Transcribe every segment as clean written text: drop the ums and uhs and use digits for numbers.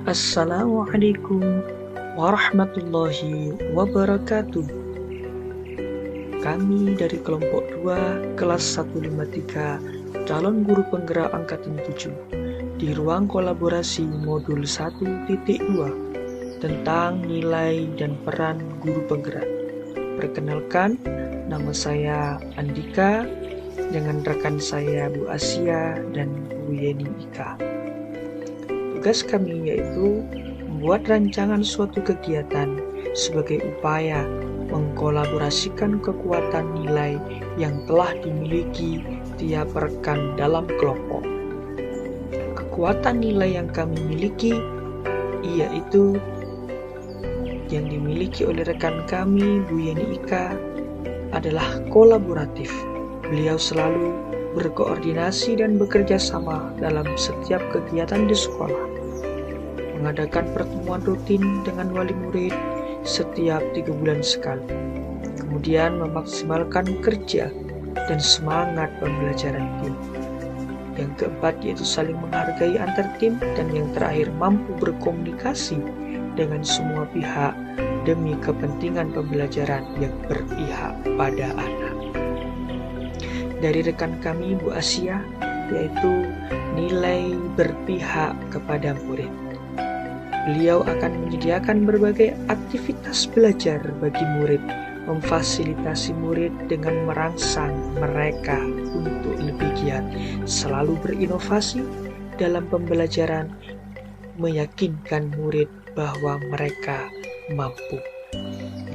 Assalamualaikum warahmatullahi wabarakatuh. Kami dari kelompok 2 kelas 153 calon guru penggerak angkatan 7 di ruang kolaborasi modul 1.2 tentang nilai dan peran guru penggerak. Perkenalkan, nama saya Andika dengan rekan saya Bu Asia dan Bu Yeni Ika. Tugas kami yaitu membuat rancangan suatu kegiatan sebagai upaya mengkolaborasikan kekuatan nilai yang telah dimiliki tiap rekan dalam kelompok. Kekuatan nilai yang kami miliki yaitu yang dimiliki oleh rekan kami Bu Yeni Ika adalah kolaboratif. Beliau selalu berkoordinasi dan bekerja sama dalam setiap kegiatan di sekolah. Mengadakan pertemuan rutin dengan wali murid setiap 3 bulan sekali. Kemudian memaksimalkan kerja dan semangat pembelajaran tim. Yang keempat yaitu saling menghargai antar tim, dan yang terakhir mampu berkomunikasi dengan semua pihak demi kepentingan pembelajaran yang berpihak pada anak. Dari rekan kami Bu Asia yaitu nilai berpihak kepada murid. Beliau akan menyediakan berbagai aktivitas belajar bagi murid, memfasilitasi murid dengan merangsang mereka untuk lebih giat, selalu berinovasi dalam pembelajaran, meyakinkan murid bahwa mereka mampu.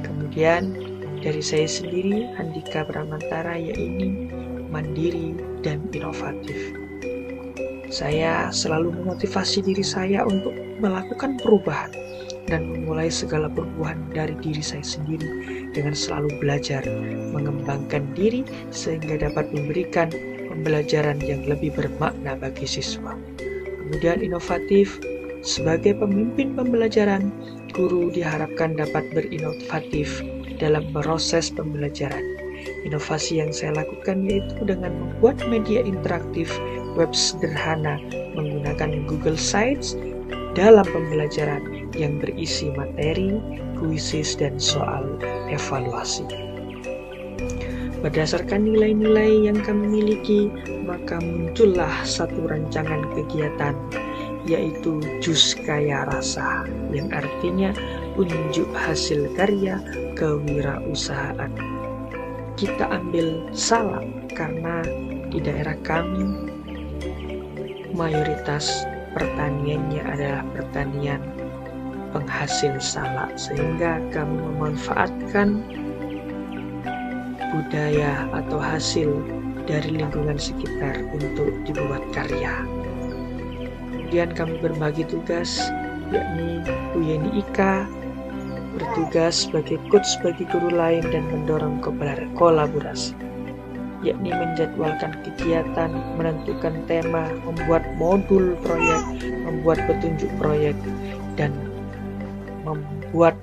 Kemudian dari saya sendiri, Andika Pramantara, yaitu mandiri dan inovatif. Saya selalu memotivasi diri saya untuk melakukan perubahan dan memulai segala perubahan dari diri saya sendiri dengan selalu belajar, mengembangkan diri sehingga dapat memberikan pembelajaran yang lebih bermakna bagi siswa. Kemudian inovatif, sebagai pemimpin pembelajaran, guru diharapkan dapat berinovatif dalam proses pembelajaran. Inovasi yang saya lakukan yaitu dengan membuat media interaktif web sederhana menggunakan Google Sites dalam pembelajaran yang berisi materi, kuisis, dan soal evaluasi. Berdasarkan nilai-nilai yang kami miliki, maka muncullah satu rancangan kegiatan yaitu Jus Kaya Rasa, yang artinya unjuk hasil karya kewirausahaan. Kita ambil salak karena di daerah kami mayoritas pertaniannya adalah pertanian penghasil salak, sehingga kami memanfaatkan budaya atau hasil dari lingkungan sekitar untuk dibuat karya. Kemudian kami berbagi tugas, yakni Bu Yeni Ika bertugas sebagai coach bagi guru lain dan mendorong kolaborasi, yakni menjadwalkan kegiatan, menentukan tema, membuat modul proyek, membuat petunjuk proyek, dan membuat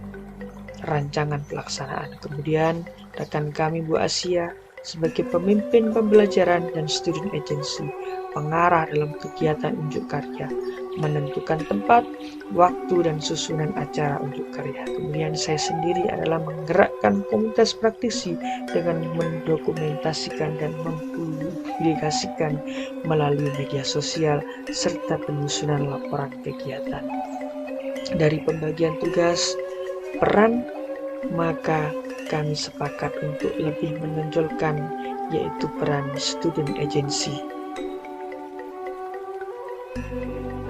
rancangan pelaksanaan. Kemudian rekan kami Bu Asia sebagai pemimpin pembelajaran dan student agency, pengarah dalam kegiatan unjuk karya, menentukan tempat, waktu, dan susunan acara unjuk karya. Kemudian saya sendiri adalah menggerakkan komunitas praktisi dengan mendokumentasikan dan mempublikasikan melalui media sosial serta penyusunan laporan kegiatan. Dari pembagian tugas peran, maka kami sepakat untuk lebih menonjolkan yaitu peran student agency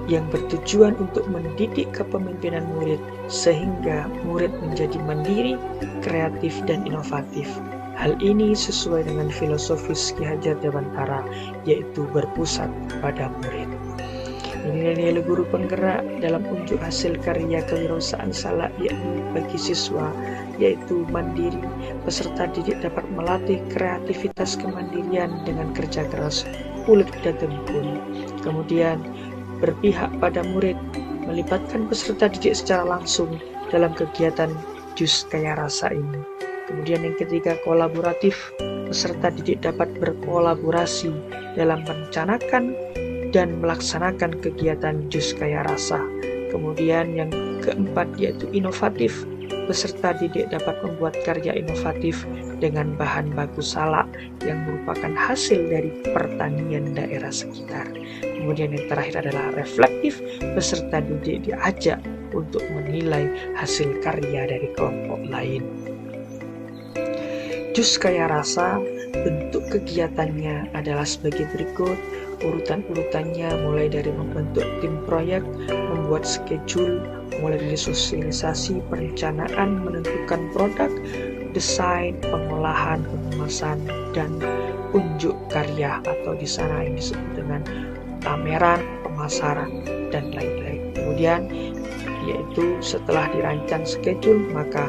yang bertujuan untuk mendidik kepemimpinan murid sehingga murid menjadi mandiri, kreatif, dan inovatif. Hal ini sesuai dengan filosofis Ki Hajar Dewantara, yaitu berpusat pada murid. Nilai-nilai guru penggerak dalam unjuk hasil karya kewirausahaan salak yakni bagi siswa yaitu mandiri, peserta didik dapat melatih kreativitas kemandirian dengan kerja keras, ulet dan tekun. Kemudian berpihak pada murid, melibatkan peserta didik secara langsung dalam kegiatan Jus Kaya Rasa ini. Kemudian yang ketiga, kolaboratif, peserta didik dapat berkolaborasi dalam merencanakan dan melaksanakan kegiatan Jus Kaya Rasa Kemudian yang keempat yaitu inovatif. Peserta didik dapat membuat karya inovatif dengan bahan baku salak yang merupakan hasil dari pertanian daerah sekitar. Kemudian yang terakhir adalah reflektif. Peserta didik diajak untuk menilai hasil karya dari kelompok lain. Jus Kaya Rasa, bentuk kegiatannya adalah sebagai berikut. Urutan-urutannya mulai dari membentuk tim proyek, membuat schedule, mulai dari sosialisasi, perencanaan, menentukan produk, desain, pengolahan, pengemasan, dan unjuk karya atau di sana yang disebut dengan pameran, pemasaran, dan lain-lain. Kemudian yaitu setelah dirancang schedule maka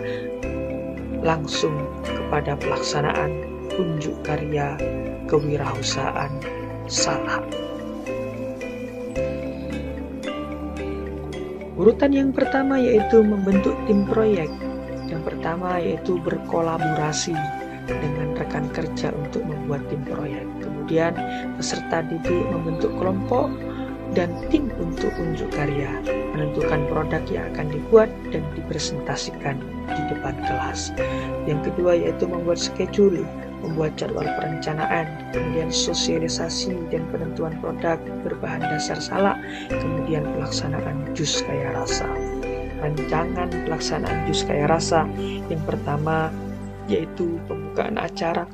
langsung kepada pelaksanaan unjuk karya kewirausahaan salak. Urutan yang pertama yaitu membentuk tim proyek. Yang pertama yaitu berkolaborasi dengan rekan kerja untuk membuat tim proyek. Kemudian peserta didik membentuk kelompok dan tim untuk unjuk karya, menentukan produk yang akan dibuat dan dipresentasikan di depan kelas. Yang kedua yaitu membuat schedule, membuat jadwal perencanaan, kemudian sosialisasi dan penentuan produk berbahan dasar salak, kemudian pelaksanaan Jus Kaya Rasa. Rancangan pelaksanaan Jus Kaya Rasa yang pertama yaitu pembukaan acara,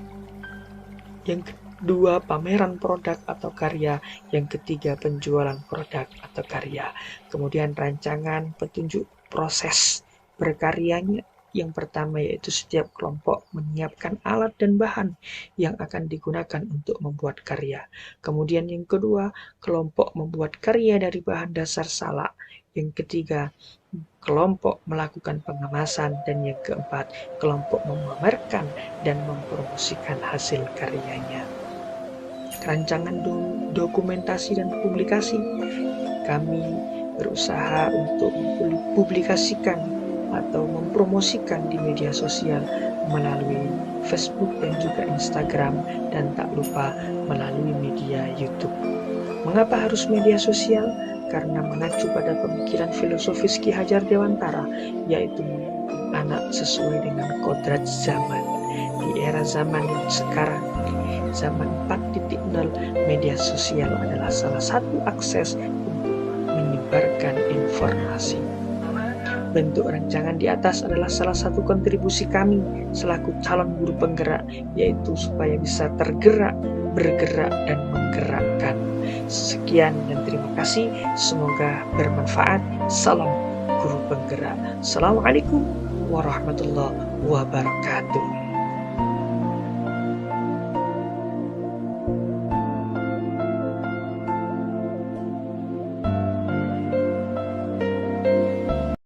yang kedua pameran produk atau karya, yang ketiga penjualan produk atau karya. Kemudian rancangan petunjuk proses berkaryanya. Yang pertama yaitu setiap kelompok menyiapkan alat dan bahan yang akan digunakan untuk membuat karya. Kemudian yang kedua, kelompok membuat karya dari bahan dasar salak. Yang ketiga, kelompok melakukan pengemasan. Dan yang keempat, kelompok memamerkan dan mempromosikan hasil karyanya. Rancangan dokumentasi dan publikasi. Kami berusaha untuk mempublikasikan atau mempromosikan di media sosial melalui Facebook dan juga Instagram, dan tak lupa melalui media YouTube. Mengapa harus media sosial? Karena mengacu pada pemikiran filosofis Ki Hajar Dewantara, yaitu anak sesuai dengan kodrat zaman. Di era zaman yang sekarang, zaman 4.0, media sosial adalah salah satu akses untuk menyebarkan informasi. Bentuk rancangan di atas adalah salah satu kontribusi kami selaku calon guru penggerak, yaitu supaya bisa tergerak, bergerak, dan menggerakkan. Sekian dan terima kasih, semoga bermanfaat. Salam guru penggerak. Assalamualaikum warahmatullahi wabarakatuh.